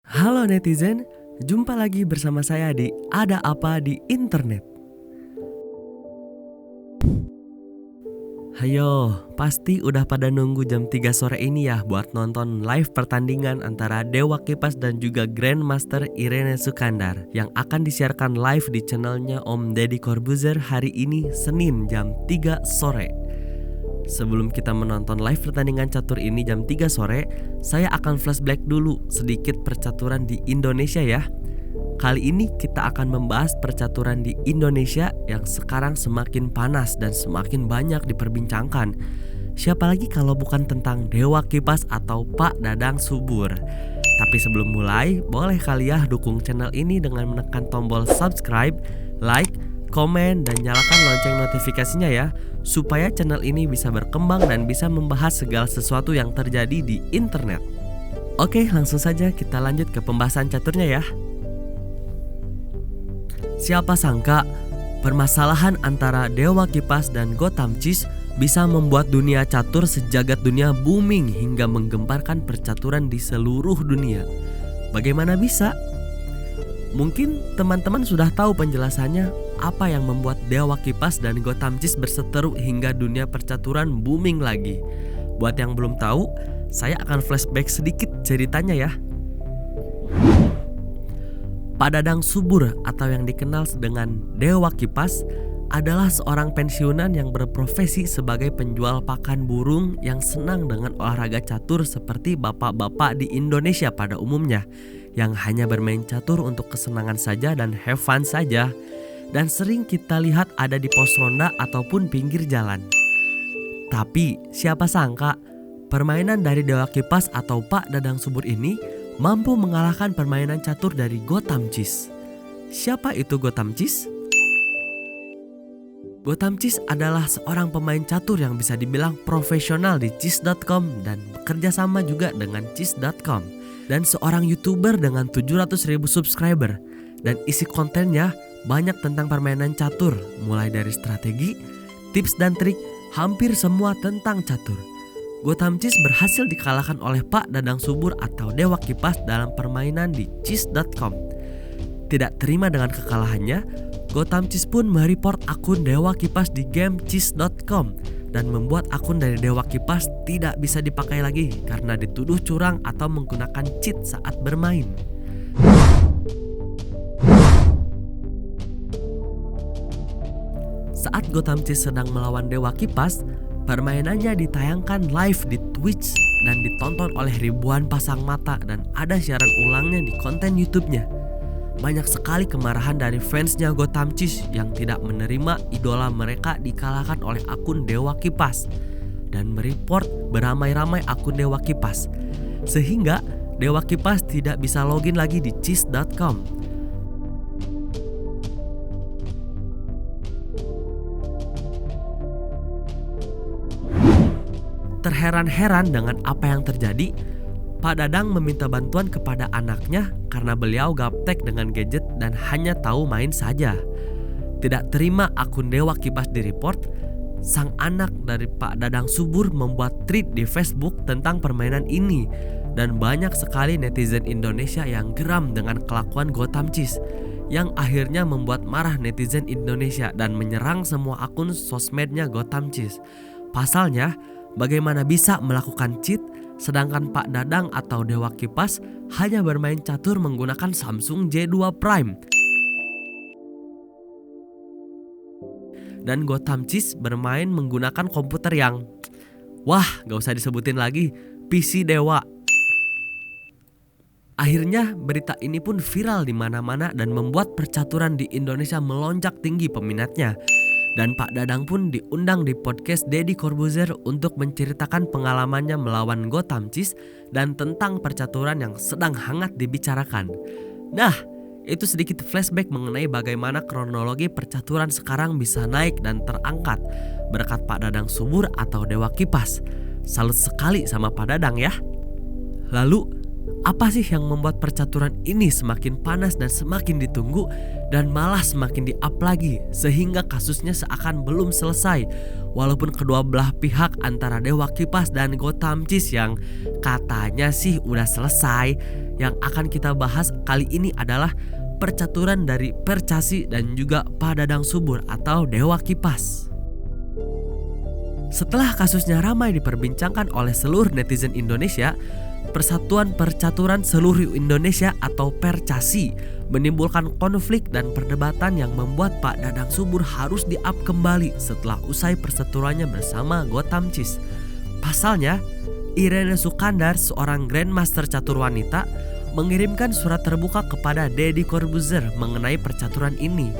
Halo netizen, jumpa lagi bersama saya di Ada Apa di Internet. Hayo, pasti udah pada nunggu jam 3 sore ini ya buat nonton live pertandingan antara Dewa Kipas dan juga Grandmaster Irene Sukandar yang akan disiarkan live di channelnya Om Deddy Corbuzier hari ini Senin jam 3 sore. Sebelum kita menonton live pertandingan catur ini jam 3 sore, saya akan flashback dulu sedikit percaturan di Indonesia ya. Kali ini kita akan membahas percaturan di Indonesia yang sekarang semakin panas dan semakin banyak diperbincangkan. Siapa lagi kalau bukan tentang Dewa Kipas atau Pak Dadang Subur. Tapi sebelum mulai, boleh kali ya dukung channel ini dengan menekan tombol subscribe, like, komen, dan nyalakan lonceng notifikasinya ya, supaya channel ini bisa berkembang dan bisa membahas segala sesuatu yang terjadi di internet. Oke, langsung saja kita lanjut ke pembahasan caturnya ya. Siapa sangka permasalahan antara Dewa Kipas dan Gotham Chess bisa membuat dunia catur sejagat dunia booming hingga menggemparkan percaturan di seluruh dunia. Bagaimana bisa? Mungkin teman-teman sudah tahu penjelasannya apa yang membuat Dewa Kipas dan Gotham Chess berseteru hingga dunia percaturan booming lagi. Buat yang belum tahu, saya akan flashback sedikit ceritanya ya. Pak Dadang Subur atau yang dikenal dengan Dewa Kipas adalah seorang pensiunan yang berprofesi sebagai penjual pakan burung yang senang dengan olahraga catur seperti bapak-bapak di Indonesia pada umumnya, yang hanya bermain catur untuk kesenangan saja dan have fun saja, dan sering kita lihat ada di pos ronda ataupun pinggir jalan. Tapi siapa sangka permainan dari Dewa Kipas atau Pak Dadang Subur ini mampu mengalahkan permainan catur dari Gotham Chess. Siapa itu Gotham Chess? Gotham Chess adalah seorang pemain catur yang bisa dibilang profesional di chess.com dan bekerja sama juga dengan chess.com, dan seorang YouTuber dengan 700.000 subscriber, dan isi kontennya banyak tentang permainan catur, mulai dari strategi, tips dan trik, hampir semua tentang catur. Gotham Chess berhasil dikalahkan oleh Pak Dadang Subur atau Dewa Kipas dalam permainan di chess.com. Tidak terima dengan kekalahannya, Gotham Chess pun mereport akun Dewa Kipas di game chess.com dan membuat akun dari Dewa Kipas tidak bisa dipakai lagi karena dituduh curang atau menggunakan cheat saat bermain. Saat Gotham Chess sedang melawan Dewa Kipas, permainannya ditayangkan live di Twitch dan ditonton oleh ribuan pasang mata dan ada siaran ulangnya di konten YouTube-nya. Banyak sekali kemarahan dari fansnya Gotham Chess yang tidak menerima idola mereka dikalahkan oleh akun Dewa Kipas dan mereport beramai-ramai akun Dewa Kipas, sehingga Dewa Kipas tidak bisa login lagi di chess.com. Terheran-heran dengan apa yang terjadi, Pak Dadang meminta bantuan kepada anaknya karena beliau gaptek dengan gadget dan hanya tahu main saja. Tidak terima akun Dewa Kipas direport, sang anak dari Pak Dadang Subur membuat tweet di Facebook tentang permainan ini, dan banyak sekali netizen Indonesia yang geram dengan kelakuan Gotham Chess, yang akhirnya membuat marah netizen Indonesia dan menyerang semua akun sosmednya Gotham Chess. Pasalnya, bagaimana bisa melakukan cheat sedangkan Pak Dadang atau Dewa Kipas hanya bermain catur menggunakan Samsung J2 Prime, dan Gotham Chess bermain menggunakan komputer yang gak usah disebutin lagi, PC Dewa. Akhirnya berita ini pun viral di mana-mana dan membuat percaturan di Indonesia melonjak tinggi peminatnya. Dan Pak Dadang pun diundang di podcast Deddy Corbuzier untuk menceritakan pengalamannya melawan Gotham Chess dan tentang percaturan yang sedang hangat dibicarakan. Nah, itu sedikit flashback mengenai bagaimana kronologi percaturan sekarang bisa naik dan terangkat berkat Pak Dadang Subur atau Dewa Kipas. Salut sekali sama Pak Dadang ya. Lalu, Apa sih yang membuat percaturan ini semakin panas dan semakin ditunggu dan malah semakin di-up lagi sehingga kasusnya seakan belum selesai, walaupun kedua belah pihak antara Dewa Kipas dan Gotham Chess yang katanya sih udah selesai. Yang akan kita bahas kali ini adalah percaturan dari Percasi dan juga Pak Dadang Subur atau Dewa Kipas. Setelah kasusnya ramai diperbincangkan oleh seluruh netizen Indonesia, Persatuan Percaturan Seluruh Indonesia atau Percasi menimbulkan konflik dan perdebatan yang membuat Pak Dadang Subur harus di-up kembali setelah usai perseteruannya bersama Gotham Chess. Pasalnya, Irene Sukandar, seorang Grandmaster catur wanita, mengirimkan surat terbuka kepada Deddy Corbuzier mengenai percaturan ini.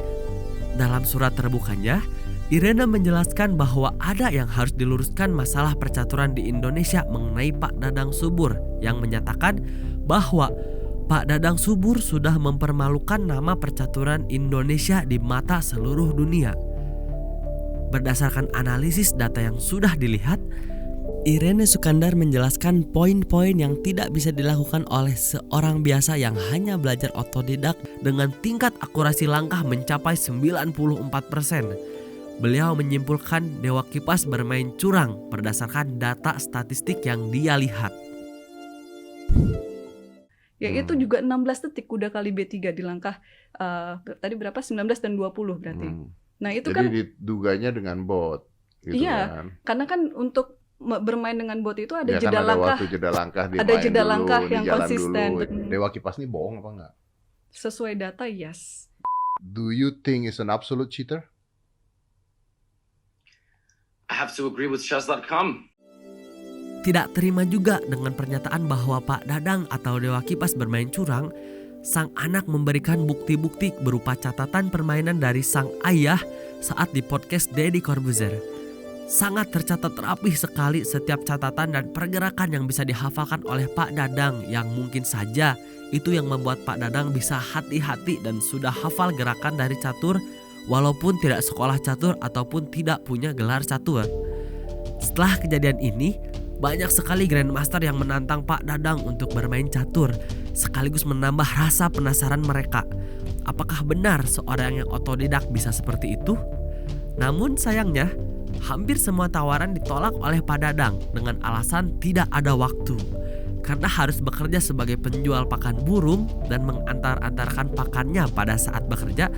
Dalam surat terbukanya, Irene menjelaskan bahwa ada yang harus diluruskan masalah percaturan di Indonesia mengenai Pak Dadang Subur yang menyatakan bahwa Pak Dadang Subur sudah mempermalukan nama percaturan Indonesia di mata seluruh dunia. Berdasarkan analisis data yang sudah dilihat, Irene Sukandar menjelaskan poin-poin yang tidak bisa dilakukan oleh seorang biasa yang hanya belajar otodidak dengan tingkat akurasi langkah mencapai 94%. Beliau menyimpulkan Dewa Kipas bermain curang berdasarkan data statistik yang dia lihat. Ya itu juga 16 detik kuda kali B3 di langkah tadi berapa? 19 dan 20 berarti. Nah itu jadi kan diduganya dengan bot gitu iya, kan. Karena kan untuk bermain dengan bot itu ada Ya jeda kan langkah. Waktu jeda langkah dia Ada main jeda dulu, langkah di yang jalan konsisten. dulu. Dewa Kipas ini bohong apa enggak? Sesuai data, yes. Do you think is an absolute cheater? I have to agree with chess.com. Tidak terima juga dengan pernyataan bahwa Pak Dadang atau Dewa Kipas bermain curang, sang anak memberikan bukti-bukti berupa catatan permainan dari sang ayah saat di podcast Deddy Corbuzier. Sangat tercatat rapih sekali setiap catatan dan pergerakan yang bisa dihafalkan oleh Pak Dadang, yang mungkin saja itu yang membuat Pak Dadang bisa hati-hati dan sudah hafal gerakan dari catur walaupun tidak sekolah catur ataupun tidak punya gelar catur. Setelah kejadian ini, banyak sekali Grandmaster yang menantang Pak Dadang untuk bermain catur, sekaligus menambah rasa penasaran mereka. Apakah benar seorang yang otodidak bisa seperti itu? Namun sayangnya, hampir semua tawaran ditolak oleh Pak Dadang dengan alasan tidak ada waktu. Karena harus bekerja sebagai penjual pakan burung dan mengantar-antarkan pakannya pada saat bekerja,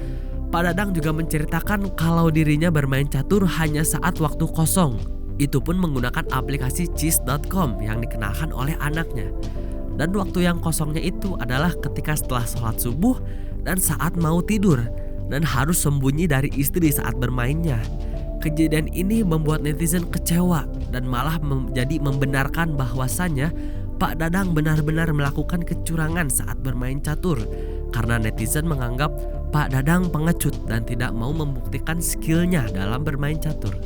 Pak Dadang juga menceritakan kalau dirinya bermain catur hanya saat waktu kosong. Itu pun menggunakan aplikasi chess.com yang dikenalkan oleh anaknya. Dan waktu yang kosongnya itu adalah ketika setelah sholat subuh dan saat mau tidur, dan harus sembunyi dari istri saat bermainnya. Kejadian ini membuat netizen kecewa dan malah menjadi membenarkan bahwasannya Pak Dadang benar-benar melakukan kecurangan saat bermain catur, karena netizen menganggap Pak Dadang pengecut dan tidak mau membuktikan skillnya dalam bermain catur.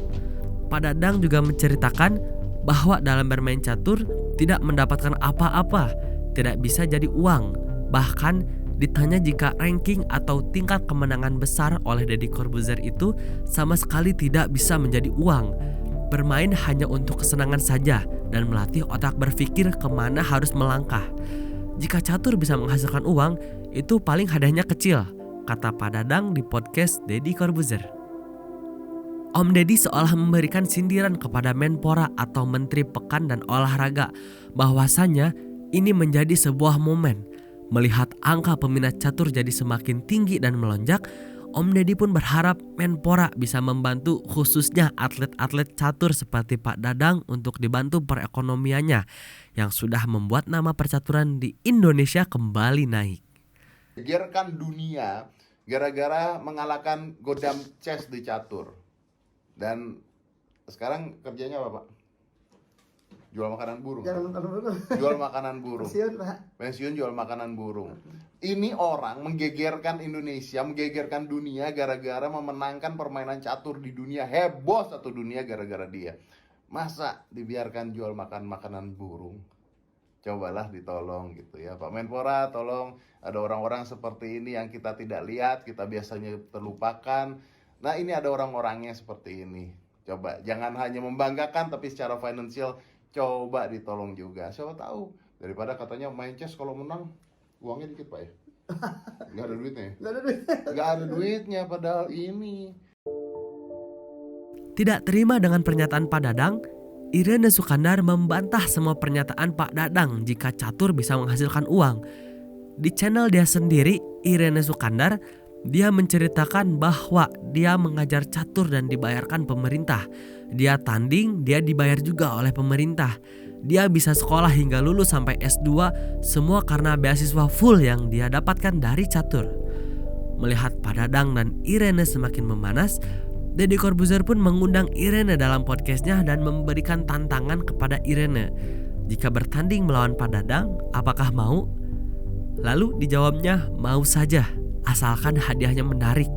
Pak Dadang juga menceritakan bahwa dalam bermain catur tidak mendapatkan apa-apa, tidak bisa jadi uang. Bahkan ditanya jika ranking atau tingkat kemenangan besar oleh Deddy Corbuzier itu sama sekali tidak bisa menjadi uang. Bermain hanya untuk kesenangan saja dan melatih otak berpikir kemana harus melangkah. Jika catur bisa menghasilkan uang, itu paling hadiahnya kecil, kata Pak Dadang di podcast Deddy Corbuzier. Om Deddy seolah memberikan sindiran kepada Menpora atau Menteri Pekan dan Olahraga bahwasannya ini menjadi sebuah momen. Melihat angka peminat catur jadi semakin tinggi dan melonjak, Om Deddy pun berharap Menpora bisa membantu khususnya atlet-atlet catur seperti Pak Dadang untuk dibantu perekonomiannya yang sudah membuat nama percaturan di Indonesia kembali naik. Gegerkan dunia gara-gara mengalahkan Gotham Chess di catur. Dan sekarang kerjanya apa, Pak? Jual makanan burung. Jual makanan burung. Pensiun, Pak. Pensiun jual makanan burung. Ini orang menggegerkan Indonesia, menggegerkan dunia gara-gara memenangkan permainan catur di dunia. Heboh satu dunia gara-gara dia. Masa dibiarkan jual makan makanan burung? Cobalah ditolong gitu ya, Pak Menpora, tolong. Ada orang-orang seperti ini yang kita tidak lihat, kita biasanya terlupakan. Nah, ini ada orang-orangnya seperti ini. Coba jangan hanya membanggakan, tapi secara finansial coba ditolong juga. Siapa tahu Daripada katanya main chess kalau menang uangnya dikit Pak ya. Nggak ada duitnya ya? Nggak ada duit. Nggak ada duitnya padahal ini. Tidak terima dengan pernyataan Pak Dadang, Irene Sukandar membantah semua pernyataan Pak Dadang jika catur bisa menghasilkan uang. Di channel dia sendiri, Irene Sukandar, dia menceritakan bahwa dia mengajar catur dan dibayarkan pemerintah. Dia tanding, dia dibayar juga oleh pemerintah. Dia bisa sekolah hingga lulus sampai S2, semua karena beasiswa full yang dia dapatkan dari catur. Melihat Pak Dadang dan Irene semakin memanas, Deddy Corbuzier pun mengundang Irene dalam podcastnya dan memberikan tantangan kepada Irene. Jika bertanding melawan Pak Dadang, apakah mau? Lalu dijawabnya mau saja, asalkan hadiahnya menarik.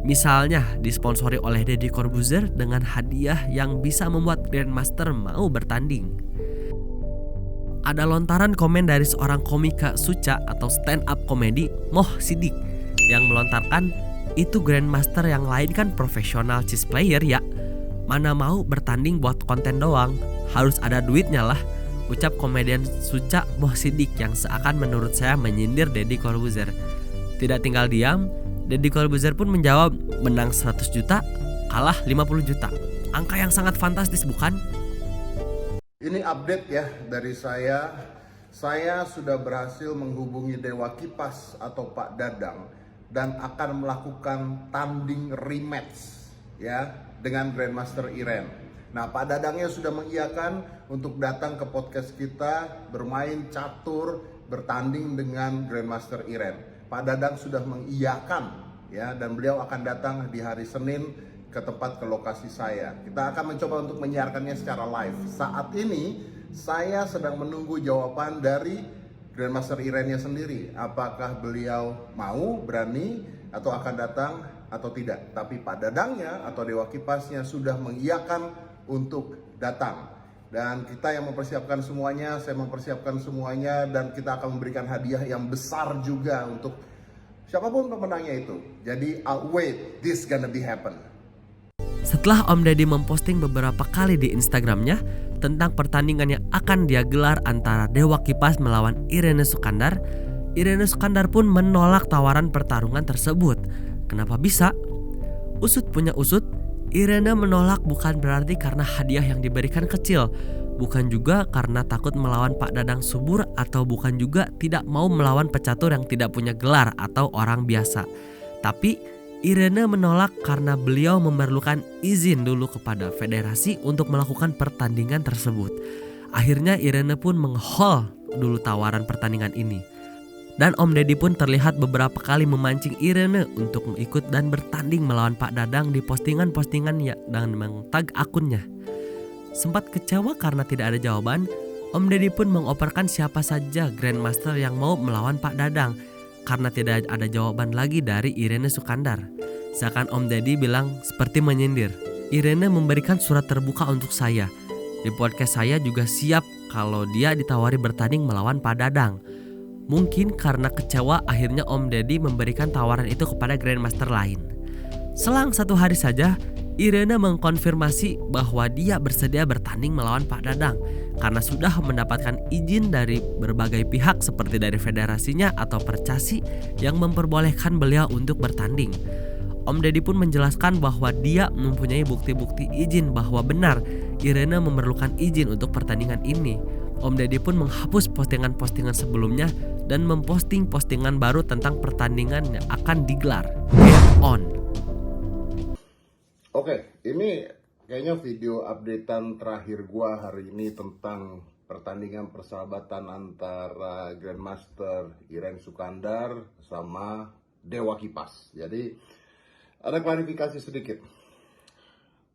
Misalnya disponsori oleh Deddy Corbuzier dengan hadiah yang bisa membuat Grandmaster mau bertanding. Ada lontaran komen dari seorang komika Suca atau stand up komedi Moh Sidik yang melontarkan, itu Grandmaster yang lain kan profesional chess player ya, mana mau bertanding buat konten doang, harus ada duitnya lah, ucap komedian Suca Moh Sidik yang seakan menurut saya menyindir Deddy Corbuzier. Tidak tinggal diam, Deddy Corbuzier pun menjawab, menang 100 juta, kalah 50 juta. Angka yang sangat fantastis bukan? Ini update ya dari saya. Saya sudah berhasil menghubungi Dewa Kipas atau Pak Dadang dan akan melakukan tanding rematch ya dengan Grandmaster Irene. Nah, Pak Dadangnya sudah mengiyakan untuk datang ke podcast kita, bermain catur, bertanding dengan Grandmaster Irene. Pak Dadang sudah mengiyakan ya, dan beliau akan datang di hari Senin ke lokasi saya. Kita akan mencoba untuk menyiarkannya secara live. Saat ini saya sedang menunggu jawaban dari Grandmaster Irene-nya sendiri. Apakah beliau mau, berani, atau akan datang atau tidak. Tapi Pak Dadangnya atau Dewa Kipasnya sudah mengiyakan untuk datang. Dan kita yang mempersiapkan semuanya, saya mempersiapkan semuanya, dan kita akan memberikan hadiah yang besar juga untuk siapapun pemenangnya itu. Jadi I'll wait, this gonna be happen. Setelah Om Deddy memposting beberapa kali di Instagramnya tentang pertandingan yang akan dia gelar antara Dewa Kipas melawan Irene Sukandar, Irene Sukandar pun menolak tawaran pertarungan tersebut. Kenapa bisa? Usut punya usut, Irene menolak bukan berarti karena hadiah yang diberikan kecil, bukan juga karena takut melawan Pak Dadang subur, atau bukan juga tidak mau melawan pecatur yang tidak punya gelar atau orang biasa. Tapi Irene menolak karena beliau memerlukan izin dulu kepada federasi untuk melakukan pertandingan tersebut. Akhirnya Irene pun meng-hold dulu tawaran pertandingan ini. Dan Om Deddy pun terlihat beberapa kali memancing Irene untuk ikut dan bertanding melawan Pak Dadang di postingan-postingan ya, dan meng-tag akunnya. Sempat kecewa karena tidak ada jawaban, Om Deddy pun mengoperkan siapa saja Grandmaster yang mau melawan Pak Dadang. Karena tidak ada jawaban lagi dari Irene Sukandar. Seakan Om Deddy bilang seperti menyindir, Irene memberikan surat terbuka untuk saya. Di podcast saya juga siap kalau dia ditawari bertanding melawan Pak Dadang. Mungkin karena kecewa akhirnya Om Deddy memberikan tawaran itu kepada Grandmaster lain. Selang 1 hari saja, Irene mengkonfirmasi bahwa dia bersedia bertanding melawan Pak Dadang karena sudah mendapatkan izin dari berbagai pihak seperti dari federasinya atau Percasi yang memperbolehkan beliau untuk bertanding. Om Deddy pun menjelaskan bahwa dia mempunyai bukti-bukti izin bahwa benar Irene memerlukan izin untuk pertandingan ini. Om Deddy pun menghapus postingan-postingan sebelumnya dan memposting postingan baru tentang pertandingan yang akan digelar. Game on. Oke, ini kayaknya video updatean terakhir gua hari ini tentang pertandingan persahabatan antara Grandmaster Irene Sukandar sama Dewa Kipas. Jadi ada klarifikasi sedikit,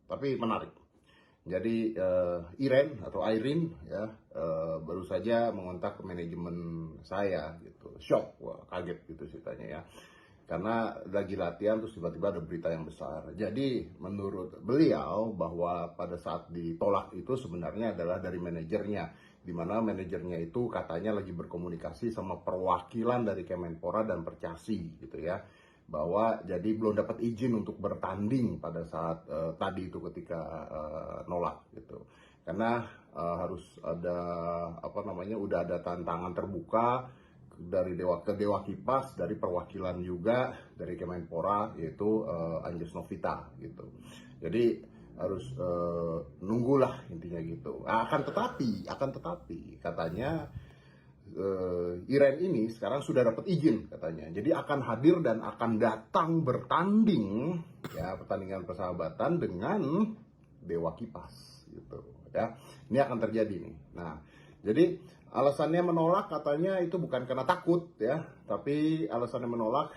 tapi menarik. Jadi Irene atau Irene ya baru saja mengontak ke manajemen saya gitu, shock, wah kaget gitu ceritanya ya. Karena lagi latihan terus tiba-tiba ada berita yang besar. Jadi menurut beliau bahwa pada saat ditolak itu sebenarnya adalah dari manajernya, di mana manajernya itu katanya lagi berkomunikasi sama perwakilan dari Kemenpora dan Percasi gitu ya, bahwa jadi belum dapat izin untuk bertanding pada saat tadi itu ketika nolak gitu. karena harus ada udah ada tantangan terbuka dari Dewa Kipas, dari perwakilan juga dari Kemenpora, yaitu Anjas Novita gitu. Jadi harus nunggulah intinya gitu. Akan tetapi katanya Iren ini sekarang sudah dapat izin katanya. Jadi akan hadir dan akan datang bertanding ya, pertandingan persahabatan dengan Dewa Kipas gitu ya. Ini akan terjadi nih. Nah, jadi alasannya menolak katanya itu bukan karena takut ya, tapi alasannya menolak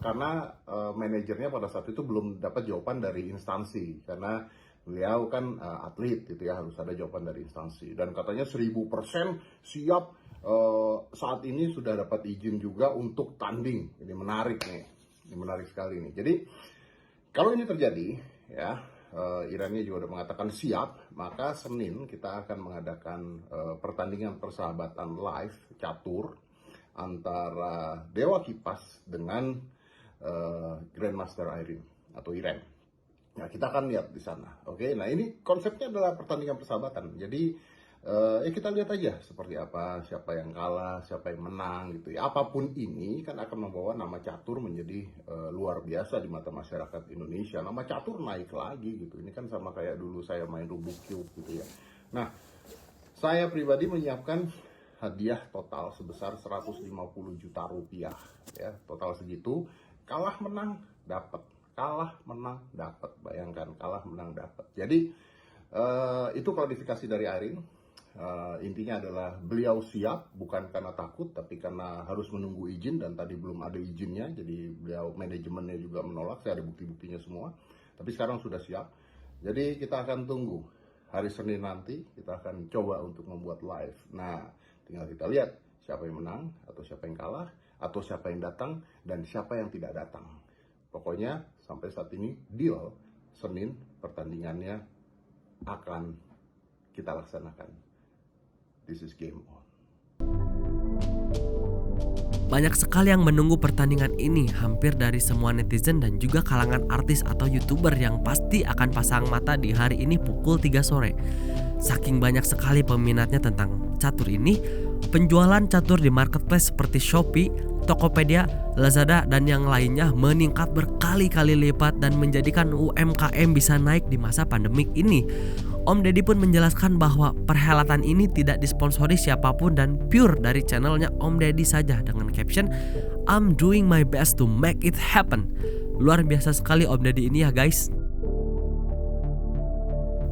karena manajernya pada saat itu belum dapat jawaban dari instansi, karena beliau kan atlet gitu ya, harus ada jawaban dari instansi. Dan katanya 1000% siap, saat ini sudah dapat izin juga untuk tanding. Ini menarik nih, ini menarik sekali nih. Jadi kalau ini terjadi ya, Irennya juga udah mengatakan siap, maka Senin kita akan mengadakan pertandingan persahabatan live catur antara Dewa Kipas dengan Grandmaster Irene atau Iren. Nah, kita akan lihat di sana. Oke, nah ini konsepnya adalah pertandingan persahabatan. Jadi kita lihat aja seperti apa, siapa yang kalah, siapa yang menang gitu ya. Apapun ini kan akan membawa nama catur menjadi luar biasa di mata masyarakat Indonesia. Nama catur naik lagi gitu. Ini kan sama kayak dulu saya main Rubik Cube gitu ya. Nah, saya pribadi menyiapkan hadiah total sebesar 150 juta rupiah ya. Total segitu, kalah menang dapat. Kalah menang dapat. Bayangkan, kalah menang dapat. Jadi itu klarifikasi dari Irene. Intinya adalah beliau siap bukan karena takut, tapi karena harus menunggu izin, dan tadi belum ada izinnya, jadi beliau manajemennya juga menolak. Saya ada bukti-buktinya semua, tapi sekarang sudah siap. Jadi kita akan tunggu hari Senin nanti, kita akan coba untuk membuat live. Nah, tinggal kita lihat siapa yang menang atau siapa yang kalah, atau siapa yang datang dan siapa yang tidak datang. Pokoknya sampai saat ini deal, Senin pertandingannya akan kita laksanakan. This is game on. Banyak sekali yang menunggu pertandingan ini, hampir dari semua netizen dan juga kalangan artis atau YouTuber yang pasti akan pasang mata di hari ini pukul 3 sore. Saking banyak sekali peminatnya tentang catur ini, penjualan catur di marketplace seperti Shopee, Tokopedia, Lazada, dan yang lainnya meningkat berkali-kali lipat dan menjadikan UMKM bisa naik di masa pandemik ini. Om Deddy pun menjelaskan bahwa perhelatan ini tidak disponsori siapapun dan pure dari channelnya Om Deddy saja, dengan caption "I'm doing my best to make it happen". Luar biasa sekali Om Deddy ini ya guys.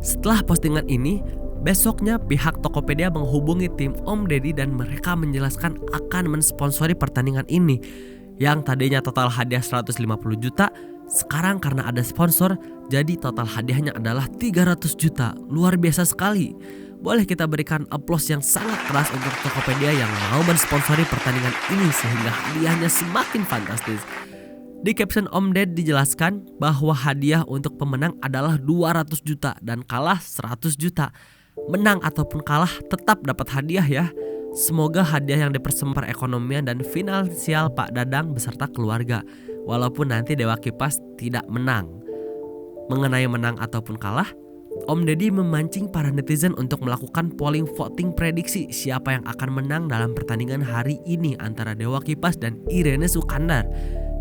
Setelah postingan ini, besoknya pihak Tokopedia menghubungi tim Om Deddy dan mereka menjelaskan akan mensponsori pertandingan ini. Yang tadinya total hadiah 150 juta, sekarang karena ada sponsor, jadi total hadiahnya adalah 300 juta. Luar biasa sekali. Boleh kita berikan aplaus yang sangat keras untuk Tokopedia yang mau mensponsori pertandingan ini sehingga hadiahnya semakin fantastis. Di caption Om Ded dijelaskan bahwa hadiah untuk pemenang adalah 200 juta dan kalah 100 juta. Menang ataupun kalah tetap dapat hadiah ya. Semoga hadiah yang dipersembah perekonomian dan finansial Pak Dadang beserta keluarga, walaupun nanti Dewa Kipas tidak menang. Mengenai menang ataupun kalah, Om Deddy memancing para netizen untuk melakukan polling voting prediksi siapa yang akan menang dalam pertandingan hari ini antara Dewa Kipas dan Irene Sukandar.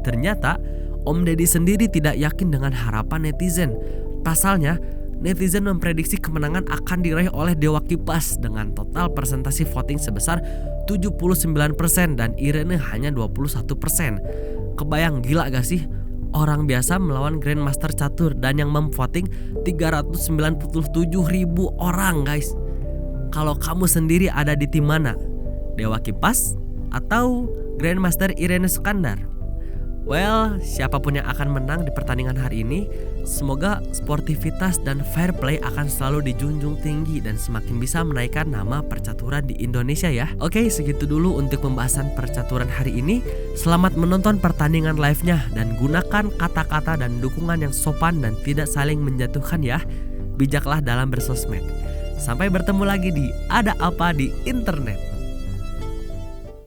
Ternyata Om Deddy sendiri tidak yakin dengan harapan netizen. Pasalnya, netizen memprediksi kemenangan akan diraih oleh Dewa Kipas dengan total persentase voting sebesar 79% dan Irene hanya 21%. Kebayang gila gak sih? Orang biasa melawan Grandmaster catur dan yang memvoting 397.000 orang guys. Kalau kamu sendiri ada di tim mana? Dewa Kipas atau Grandmaster Irene Sukandar? Well, siapapun yang akan menang di pertandingan hari ini, semoga sportivitas dan fair play akan selalu dijunjung tinggi dan semakin bisa menaikkan nama percaturan di Indonesia ya. Oke, segitu dulu untuk pembahasan percaturan hari ini. Selamat menonton pertandingan live-nya dan gunakan kata-kata dan dukungan yang sopan dan tidak saling menjatuhkan ya. Bijaklah dalam bersosmed. Sampai bertemu lagi di Ada Apa di Internet.